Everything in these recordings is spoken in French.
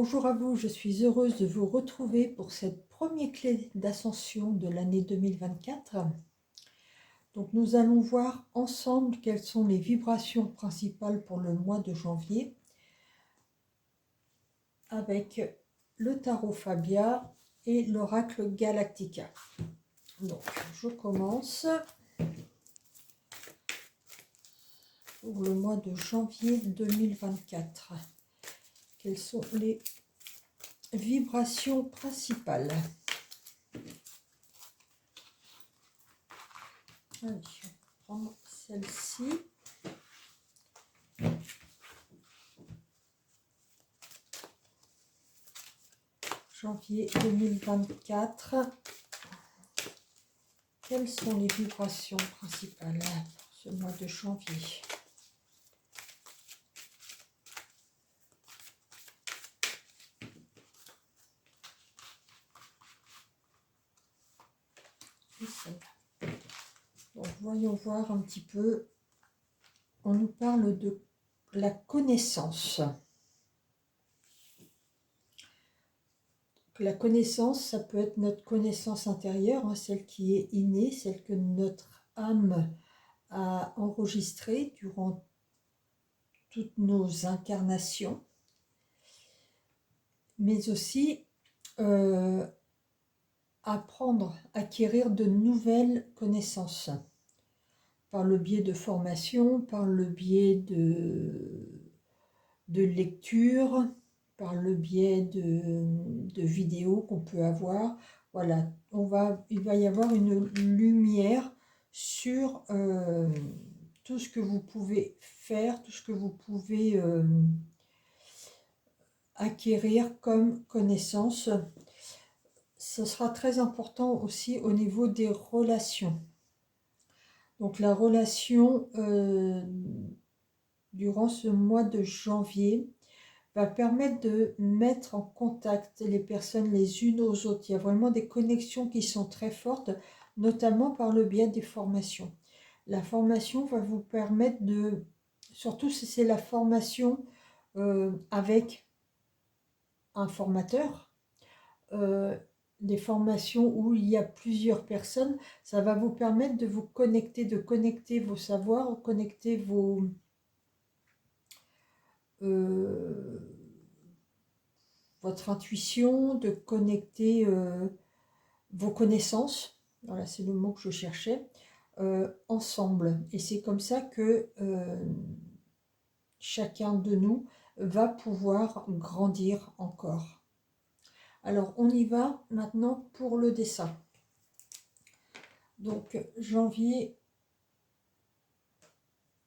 Bonjour à vous, je suis heureuse de vous retrouver pour cette première clé d'ascension de l'année 2024. Donc nous allons voir ensemble quelles sont les vibrations principales pour le mois de janvier avec le tarot Fabia et l'oracle Galactica. Donc je commence pour le mois de janvier 2024. Quelles sont les vibrations principales? Allez, je vais prendre celle-ci. Janvier 2024. Quelles sont les vibrations principales pour ce mois de janvier? Donc, voyons voir un petit peu. On nous parle de la connaissance. La connaissance, ça peut être notre connaissance intérieure, hein, celle qui est innée, celle que notre âme a enregistrée durant toutes nos incarnations, mais aussi apprendre, acquérir de nouvelles connaissances par le biais de formation, par le biais de lecture, par le biais de vidéos qu'on peut avoir. Voilà, il va y avoir une lumière sur tout ce que vous pouvez faire, tout ce que vous pouvez acquérir comme connaissance. Ce sera très important aussi au niveau des relations. Donc la relation durant ce mois de janvier va permettre de mettre en contact les personnes les unes aux autres. Il y a vraiment des connexions qui sont très fortes, notamment par le biais des formations. La formation va vous permettre de, surtout si c'est la formation avec un formateur, des formations où il y a plusieurs personnes, ça va vous permettre de vous connecter, de connecter vos savoirs, connecter votre intuition, de connecter vos connaissances, voilà, c'est le mot que je cherchais, ensemble. Et c'est comme ça que chacun de nous va pouvoir grandir encore. Alors, on y va maintenant pour le dessin. Donc, janvier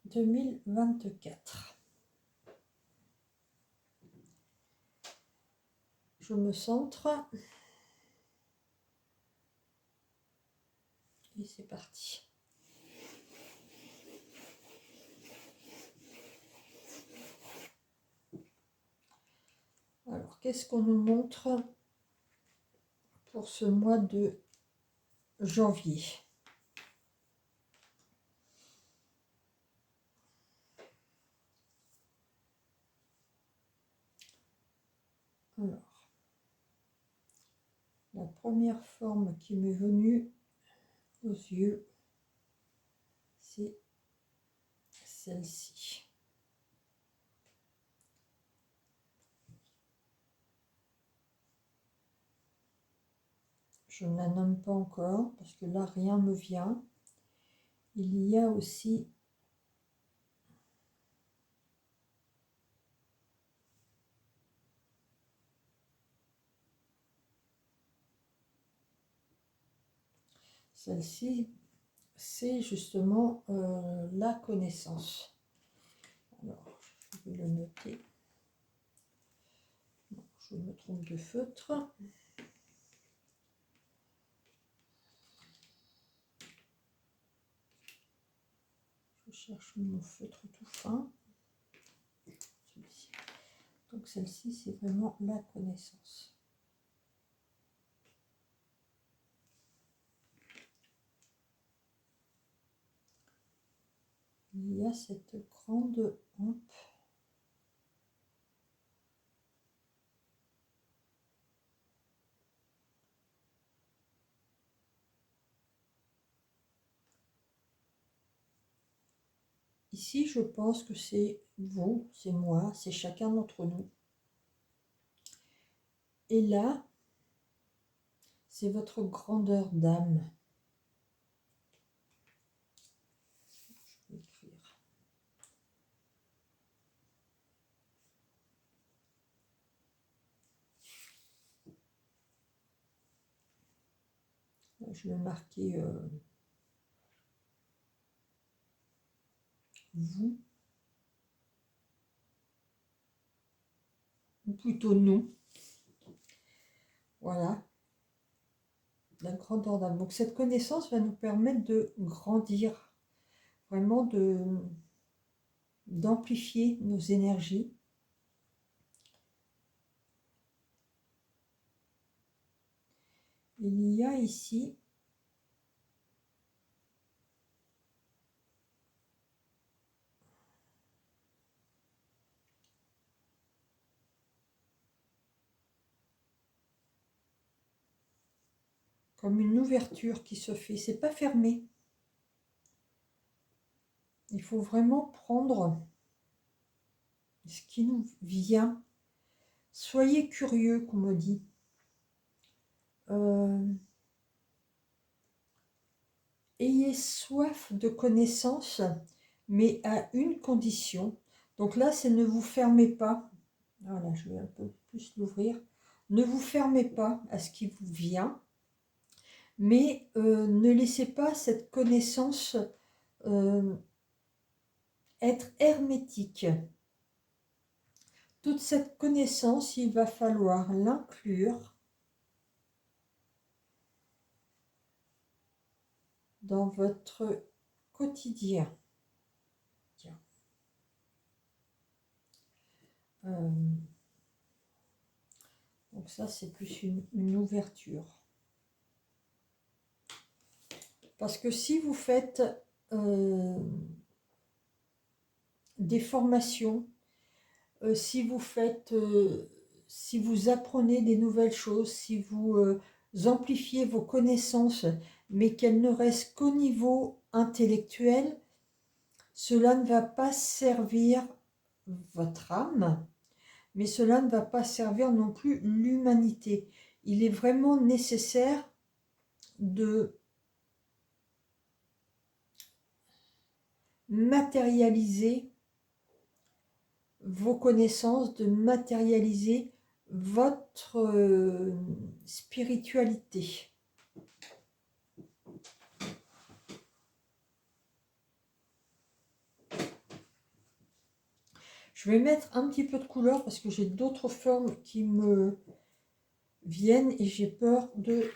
2024. Je me centre. Et c'est parti. Alors, qu'est-ce qu'on nous montre pour ce mois de janvier? Alors, la première forme qui m'est venue aux yeux, c'est celle-ci. Je ne la nomme pas encore parce que là, rien ne me vient. Il y a aussi celle-ci, c'est justement la connaissance. Alors, je vais le noter. Non, je me trompe de feutre. Je cherche mon feutre tout fin. Donc celle-ci, c'est vraiment la connaissance. Il y a cette grande hampe ici, je pense que c'est vous, c'est moi, c'est chacun d'entre nous. Et là, c'est votre grandeur d'âme. Je vais écrire. Je vais marquer vous, ou plutôt nous. Voilà, la grandeur d'âme. Donc cette connaissance va nous permettre de grandir, vraiment d'amplifier nos énergies. Il y a ici comme une ouverture qui se fait. C'est pas fermé. Il faut vraiment prendre ce qui nous vient. Soyez curieux, comme on dit. Ayez soif de connaissances, mais à une condition. Donc là, c'est ne vous fermez pas. Voilà, je vais un peu plus l'ouvrir. Ne vous fermez pas à ce qui vous vient, mais ne laissez pas cette connaissance être hermétique. Toute cette connaissance, il va falloir l'inclure dans votre quotidien. Tiens. Donc ça, c'est plus une ouverture. Parce que si vous faites des formations, si vous apprenez des nouvelles choses, si vous amplifiez vos connaissances, mais qu'elles ne restent qu'au niveau intellectuel, cela ne va pas servir votre âme, mais cela ne va pas servir non plus l'humanité. Il est vraiment nécessaire de matérialiser vos connaissances, de matérialiser votre spiritualité. Je vais mettre un petit peu de couleur parce que j'ai d'autres formes qui me viennent et j'ai peur de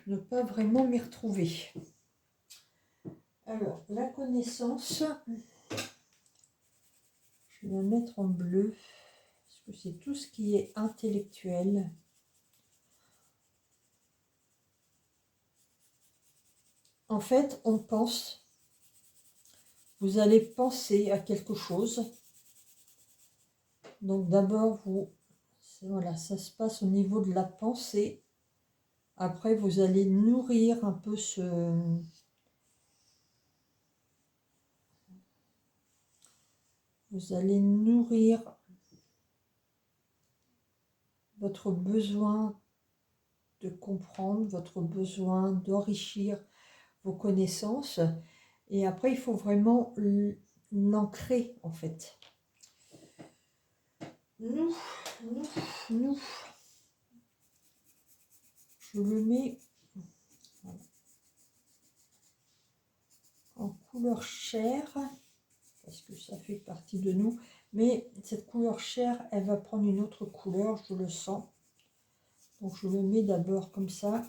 ne pas vraiment m'y retrouver. Alors, la connaissance, je vais la mettre en bleu parce que c'est tout ce qui est intellectuel. En fait, on pense, vous allez penser à quelque chose. Donc d'abord, voilà, ça se passe au niveau de la pensée. Après, vous allez nourrir un peu vous allez nourrir votre besoin de comprendre, votre besoin d'enrichir vos connaissances. Et après, il faut vraiment l'ancrer, en fait. Nous, je le mets en couleur chair, parce que ça fait partie de nous. Mais cette couleur chair, elle va prendre une autre couleur, je le sens. Donc je le mets d'abord comme ça.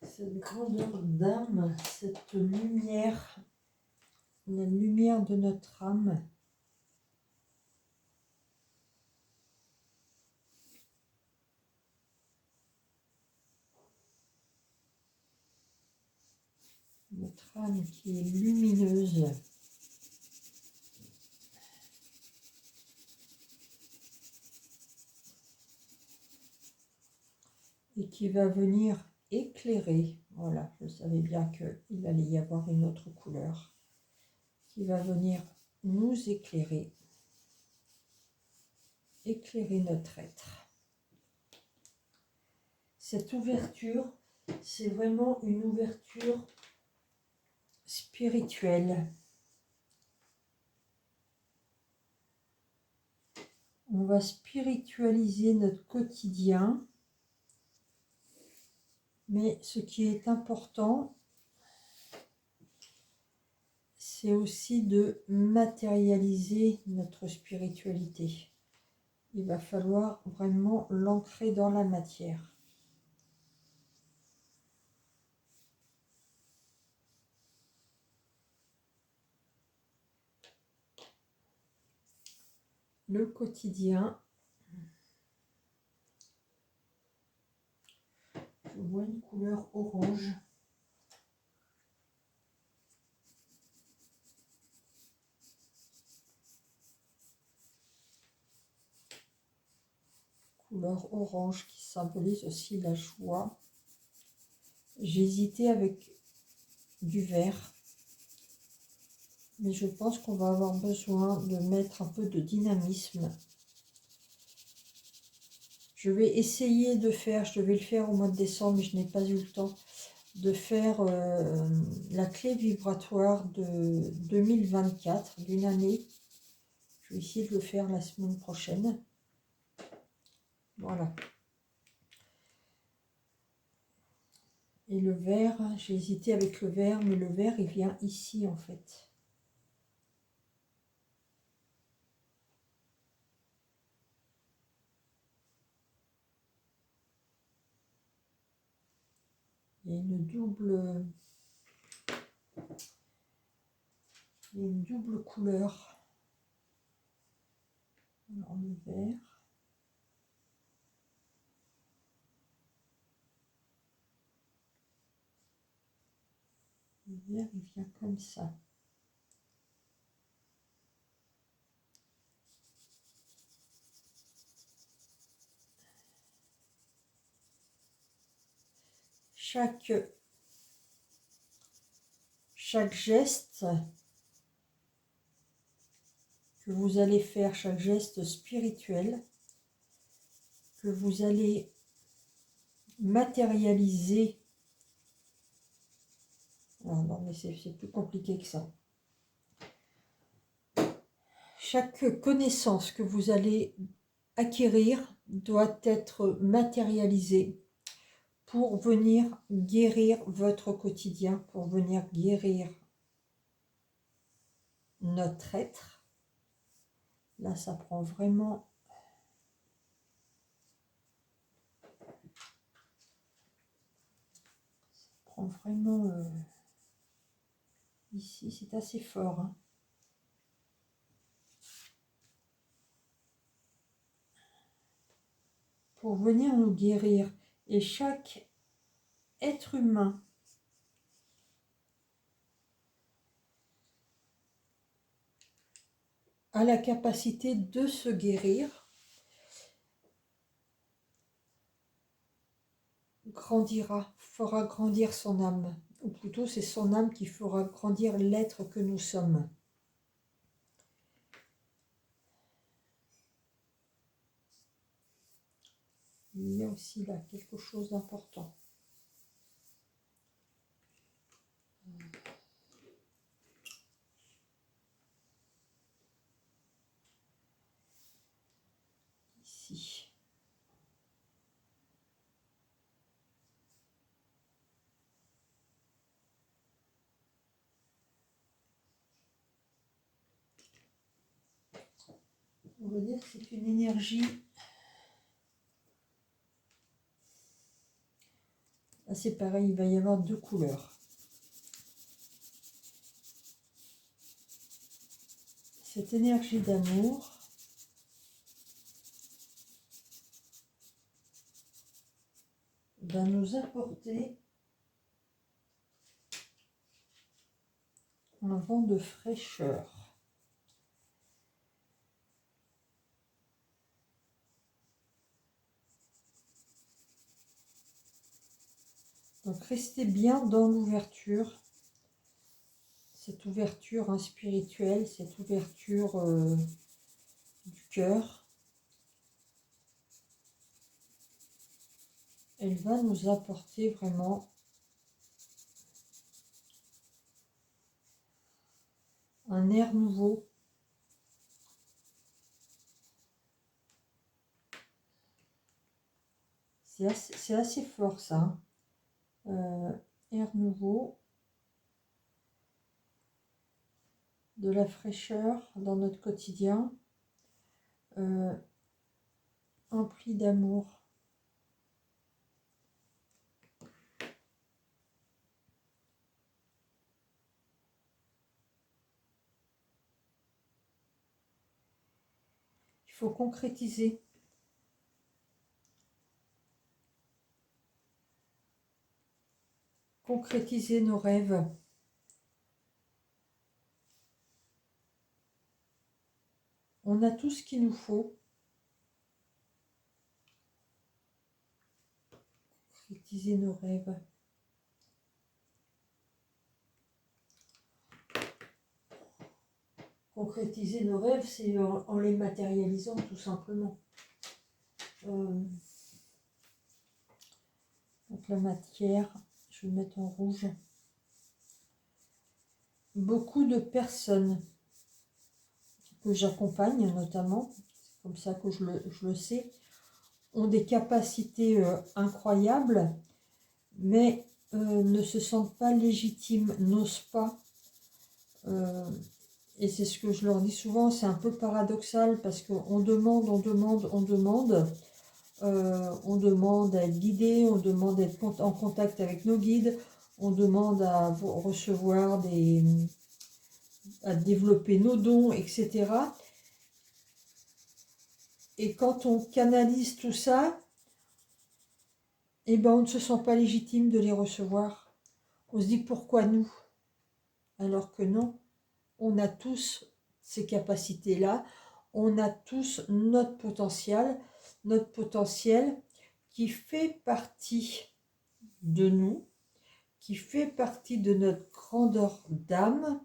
Cette grandeur d'âme, cette lumière, la lumière de notre âme. Notre âme qui est lumineuse. et qui va venir éclairer. Voilà, je savais bien qu'il allait y avoir une autre couleur qui va venir nous éclairer, éclairer notre être. Cette ouverture, c'est vraiment une ouverture spirituelle. On va spiritualiser notre quotidien, mais ce qui est important, c'est aussi de matérialiser notre spiritualité. Il va falloir vraiment l'ancrer dans la matière. Le quotidien, je vois une couleur orange. Couleur orange qui symbolise aussi la joie. J'ai hésité avec du vert, mais je pense qu'on va avoir besoin de mettre un peu de dynamisme. Je vais essayer de faire, je devais le faire au mois de décembre, mais je n'ai pas eu le temps, de faire la clé vibratoire de 2024, d'une année. Je vais essayer de le faire la semaine prochaine. Voilà. Et le vert, j'ai hésité avec le vert, mais le vert, il vient ici en fait. Il y a une double couleur. Alors le vert. Le vert, il vient comme ça. Chaque geste que vous allez faire, chaque geste spirituel que vous allez matérialiser. Non, mais c'est plus compliqué que ça. Chaque connaissance que vous allez acquérir doit être matérialisée pour venir guérir votre quotidien, pour venir guérir notre être. Là, ça prend vraiment... ici, c'est assez fort. Hein. Pour venir nous guérir. Et chaque être humain a la capacité de se guérir, grandira, fera grandir son âme. Ou plutôt, c'est son âme qui fera grandir l'être que nous sommes. Il y a aussi là quelque chose d'important. Ici. On va dire que c'est une énergie. Là, c'est pareil, il va y avoir deux couleurs. Cette énergie d'amour va nous apporter un vent de fraîcheur. Donc restez bien dans l'ouverture, cette ouverture spirituelle, cette ouverture du cœur. Elle va nous apporter vraiment un air nouveau. C'est assez fort ça. Air nouveau, de la fraîcheur dans notre quotidien, empli d'amour. Il faut concrétiser. Concrétiser nos rêves. On a tout ce qu'il nous faut. Concrétiser nos rêves. Concrétiser nos rêves, c'est en les matérialisant tout simplement. Donc la matière, je vais mettre en rouge. Beaucoup de personnes que j'accompagne notamment, c'est comme ça que je le sais, ont des capacités incroyables, mais ne se sentent pas légitimes, n'osent pas. Et c'est ce que je leur dis souvent, c'est un peu paradoxal parce qu'on demande, on demande, on demande. On demande à être guidé, on demande d'être en contact avec nos guides, on demande à recevoir à développer nos dons, etc. Et quand on canalise tout ça, eh ben on ne se sent pas légitime de les recevoir. On se dit pourquoi nous? Alors que non, on a tous ces capacités-là, on a tous notre potentiel qui fait partie de nous, qui fait partie de notre grandeur d'âme,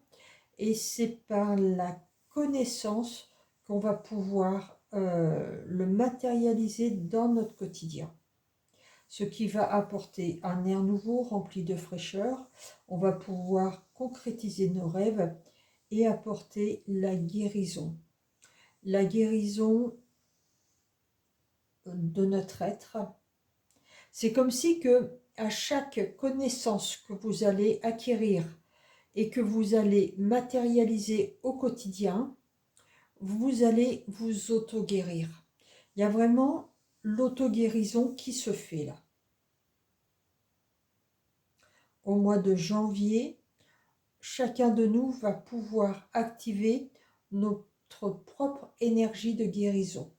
et c'est par la connaissance qu'on va pouvoir le matérialiser dans notre quotidien. Ce qui va apporter un air nouveau rempli de fraîcheur. On va pouvoir concrétiser nos rêves et apporter la guérison. La guérison de notre être. C'est comme si que à chaque connaissance que vous allez acquérir et que vous allez matérialiser au quotidien, vous allez vous auto-guérir. Il y a vraiment l'auto-guérison qui se fait là. Au mois de janvier, chacun de nous va pouvoir activer notre propre énergie de guérison.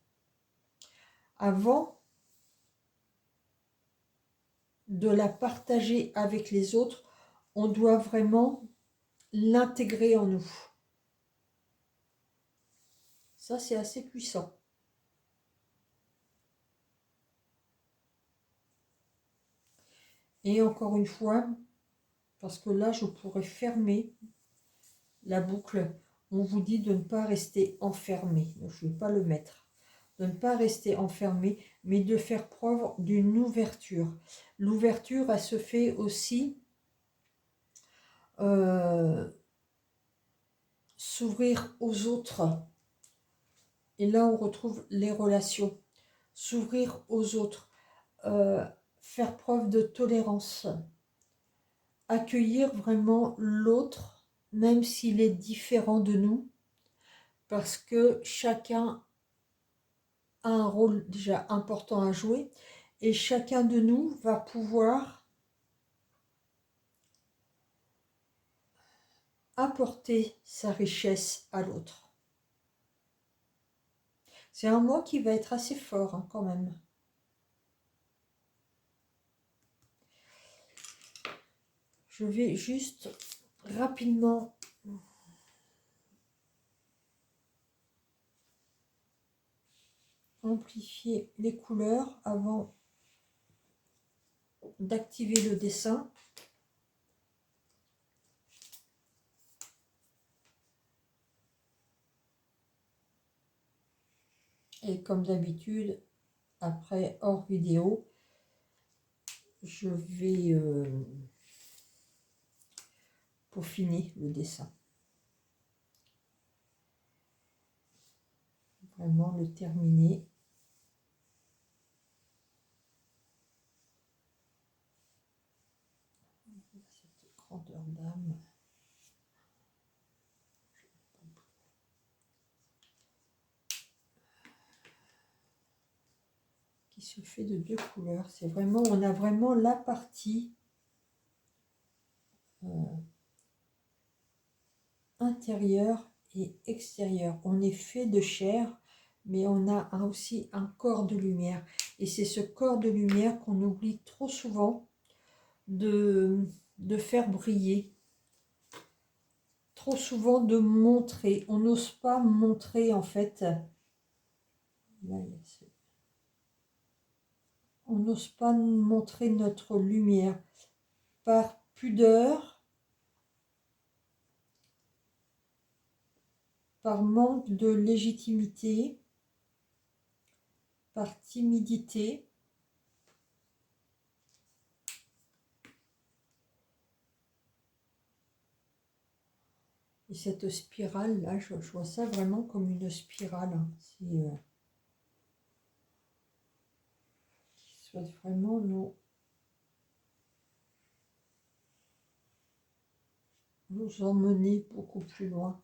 Avant de la partager avec les autres, on doit vraiment l'intégrer en nous. Ça, c'est assez puissant. Et encore une fois, parce que là, je pourrais fermer la boucle. On vous dit de ne pas rester enfermé. Je ne vais pas le mettre. De ne pas rester enfermé, mais de faire preuve d'une ouverture. L'ouverture, elle se fait aussi s'ouvrir aux autres. Et là, on retrouve les relations. S'ouvrir aux autres. Faire preuve de tolérance. Accueillir vraiment l'autre, même s'il est différent de nous. Parce que chacun a un rôle déjà important à jouer. Et chacun de nous va pouvoir apporter sa richesse à l'autre. C'est un mois qui va être assez fort hein, quand même. Je vais juste rapidement amplifier les couleurs avant d'activer le dessin. Et comme d'habitude, après hors vidéo, je vais peaufiner le dessin. Vraiment le terminer. Cette grandeur d'âme. Qui se fait de 2 couleurs. C'est vraiment, on a vraiment la partie intérieure et extérieure. On est fait de chair, mais on a aussi un corps de lumière. Et c'est ce corps de lumière qu'on oublie trop souvent de faire briller. Trop souvent de montrer. On n'ose pas montrer en fait. Là, on n'ose pas montrer notre lumière par pudeur, par manque de légitimité, par timidité. Et cette spirale là, je vois ça vraiment comme une spirale. Qui souhaite vraiment nous emmener beaucoup plus loin.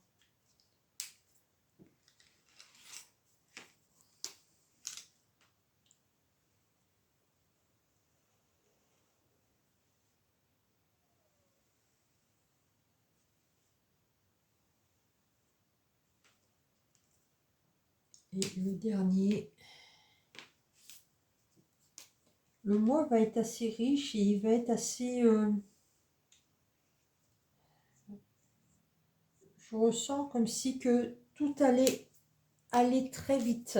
Et le dernier, le mois va être assez riche et il va être assez... je ressens comme si que tout allait aller très vite.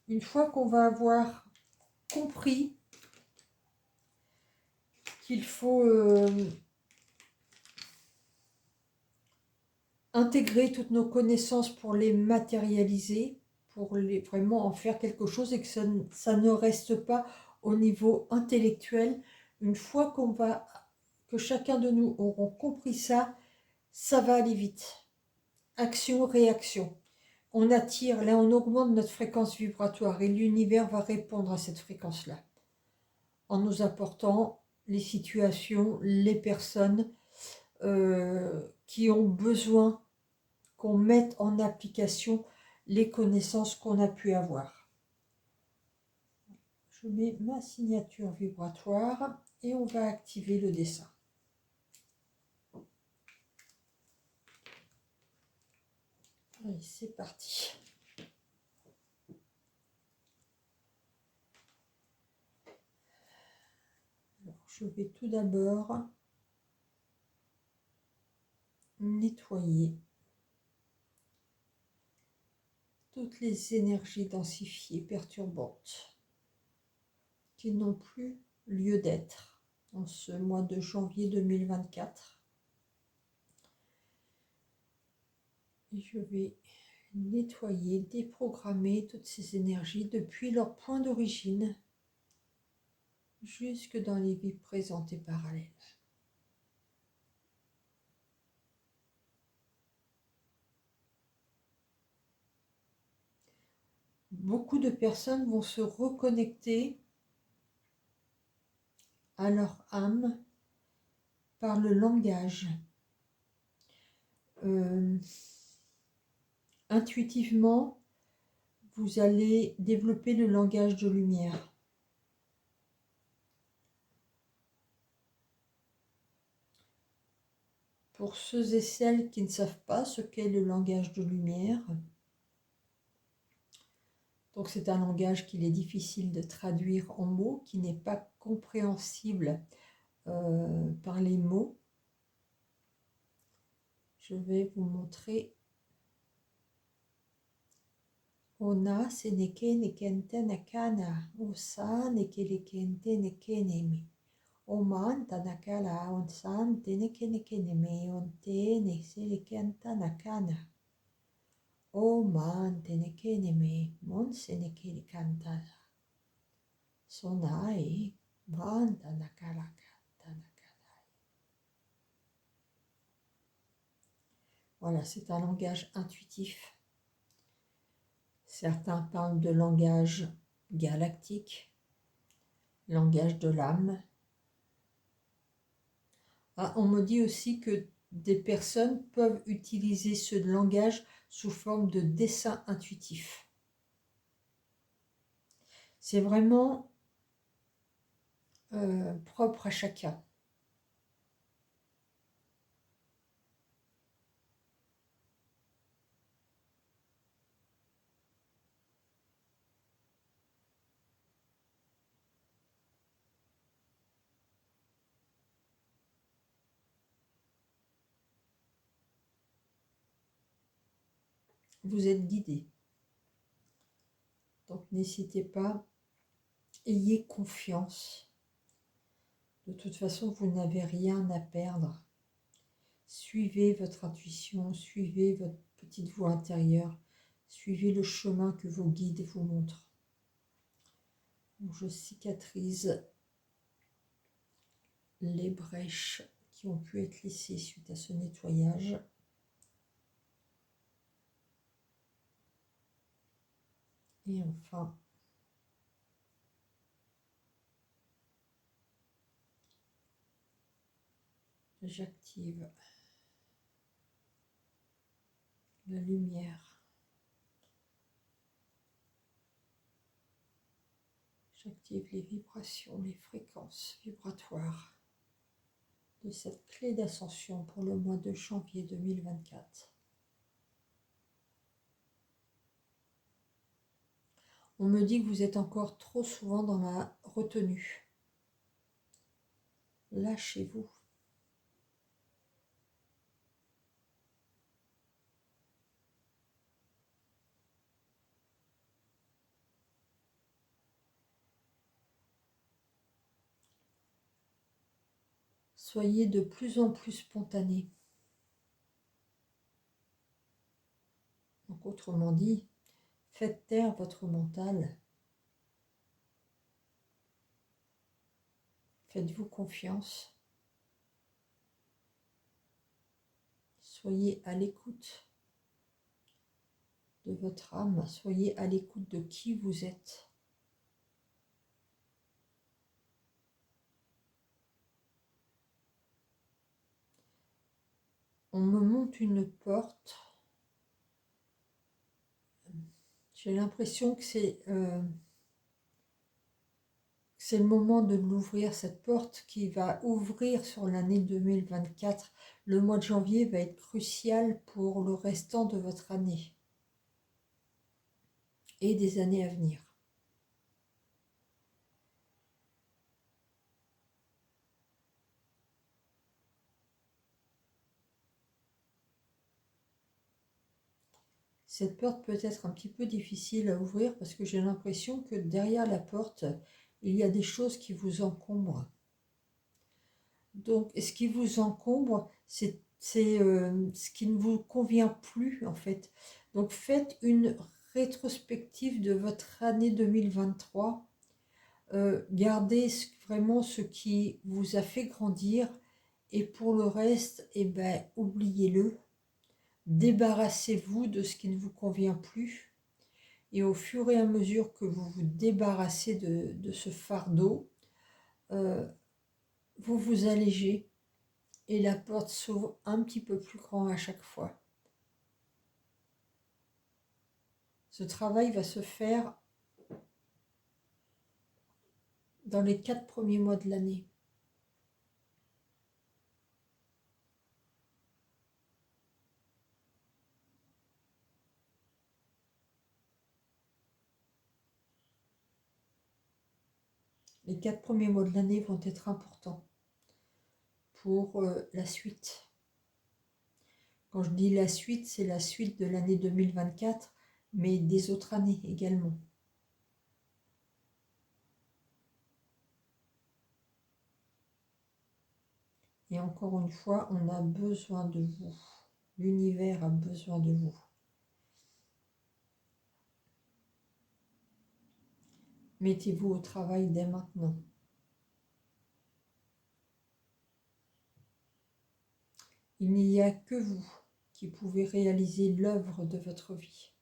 Une fois qu'on va avoir compris qu'il faut intégrer toutes nos connaissances pour les matérialiser, pour vraiment en faire quelque chose et que ça ne reste pas au niveau intellectuel. Une fois que chacun de nous auront compris ça, ça va aller vite. Action, réaction. On attire, là on augmente notre fréquence vibratoire et l'univers va répondre à cette fréquence-là en nous apportant les situations, les personnes qui ont besoin qu'on mette en application les connaissances qu'on a pu avoir. Je mets ma signature vibratoire et on va activer le dessin. Allez, c'est parti. Alors, je vais tout d'abord nettoyer toutes les énergies densifiées, perturbantes, qui n'ont plus lieu d'être en ce mois de janvier 2024. Et je vais nettoyer, déprogrammer toutes ces énergies depuis leur point d'origine jusque dans les vies présentes et parallèles. Beaucoup de personnes vont se reconnecter à leur âme par le langage. Intuitivement, vous allez développer le langage de lumière. Pour ceux et celles qui ne savent pas ce qu'est le langage de lumière, donc c'est un langage qu'il est difficile de traduire en mots, qui n'est pas compréhensible par les mots. Je vais vous montrer Ona seneke nekente nekana. Osa nekelekente nekenemi. Oman tanakala onsan tenekenekeneme onte neselekenta nakana. Oman tenekeneme monsenekelekantala. Sonai man tanakalaka tanakalai. Voilà, c'est un langage intuitif. Certains parlent de langage galactique, langage de l'âme. Ah, on me dit aussi que des personnes peuvent utiliser ce langage sous forme de dessin intuitif. C'est vraiment propre à chacun. Vous êtes guidé. Donc n'hésitez pas, ayez confiance. De toute façon, vous n'avez rien à perdre. Suivez votre intuition, suivez votre petite voix intérieure, suivez le chemin que vos guides vous montrent. Donc, je cicatrise les brèches qui ont pu être laissées suite à ce nettoyage. Et enfin, j'active la lumière. J'active les vibrations, les fréquences vibratoires de cette clé d'ascension pour le mois de janvier 2024. On me dit que vous êtes encore trop souvent dans la retenue. Lâchez-vous. Soyez de plus en plus spontané. Donc, autrement dit, faites taire votre mental. Faites-vous confiance. Soyez à l'écoute de votre âme. Soyez à l'écoute de qui vous êtes. On me montre une porte. J'ai l'impression que c'est le moment de l'ouvrir, cette porte qui va ouvrir sur l'année 2024. Le mois de janvier va être crucial pour le restant de votre année et des années à venir. Cette porte peut être un petit peu difficile à ouvrir parce que j'ai l'impression que derrière la porte, il y a des choses qui vous encombrent. Donc, ce qui vous encombre, c'est ce qui ne vous convient plus, en fait. Donc, faites une rétrospective de votre année 2023. Gardez vraiment ce qui vous a fait grandir. Et pour le reste, eh ben, oubliez-le. Débarrassez-vous de ce qui ne vous convient plus. Et au fur et à mesure que vous vous débarrassez de ce fardeau, vous vous allégez. Et la porte s'ouvre un petit peu plus grand à chaque fois. Ce travail va se faire dans les 4 premiers mois de l'année. Les 4 premiers mois de l'année vont être importants pour la suite. Quand je dis la suite, c'est la suite de l'année 2024 mais des autres années également. Et encore une fois, on a besoin de vous. L'univers a besoin de vous. Mettez-vous au travail dès maintenant. Il n'y a que vous qui pouvez réaliser l'œuvre de votre vie.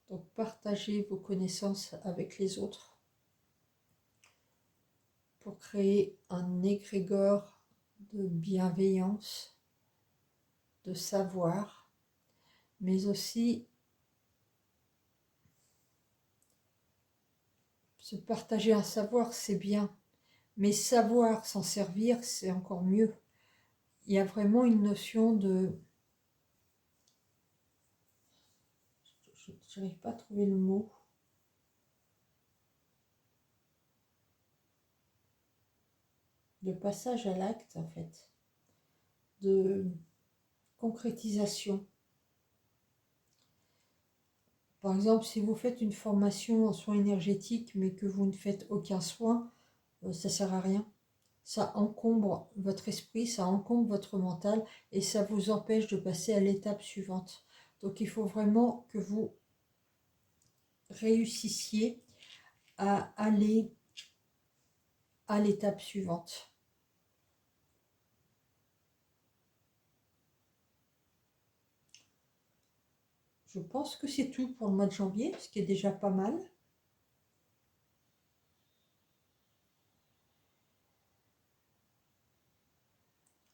Donc partagez vos connaissances avec les autres pour créer un égrégore de bienveillance, de savoir, mais aussi se partager un savoir, c'est bien, mais savoir s'en servir, c'est encore mieux. Il y a vraiment une notion de... Je n'arrive pas à trouver le mot. De passage à l'acte, en fait. De concrétisation. Par exemple, si vous faites une formation en soins énergétiques, mais que vous ne faites aucun soin, ça ne sert à rien. Ça encombre votre esprit, ça encombre votre mental et ça vous empêche de passer à l'étape suivante. Donc il faut vraiment que vous réussissiez à aller à l'étape suivante. Je pense que c'est tout pour le mois de janvier, ce qui est déjà pas mal.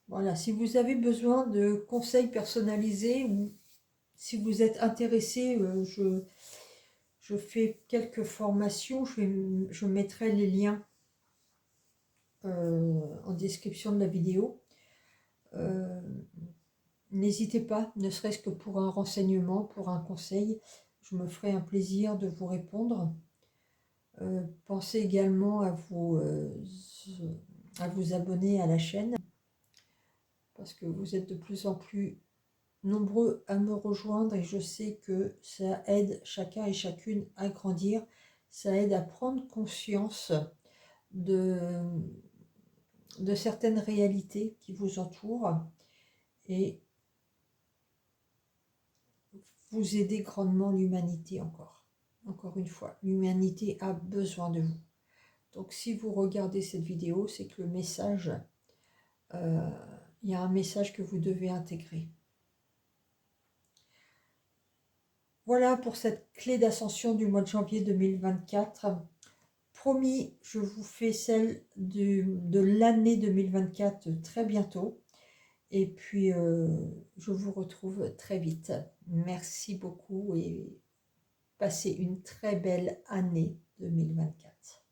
Voilà, si vous avez besoin de conseils personnalisés ou si vous êtes intéressé, je fais quelques formations, je mettrai les liens en description de la vidéo. N'hésitez pas, ne serait-ce que pour un renseignement, pour un conseil, je me ferai un plaisir de vous répondre. Pensez également à vous abonner à la chaîne, parce que vous êtes de plus en plus nombreux à me rejoindre et je sais que ça aide chacun et chacune à grandir, ça aide à prendre conscience de certaines réalités qui vous entourent et vous aidez grandement l'humanité encore une fois. L'humanité a besoin de vous. Donc si vous regardez cette vidéo, c'est que le message, il y a un message que vous devez intégrer. Voilà pour cette clé d'ascension du mois de janvier 2024. Promis, je vous fais celle de l'année 2024 très bientôt. Et puis, je vous retrouve très vite. Merci beaucoup et passez une très belle année 2024.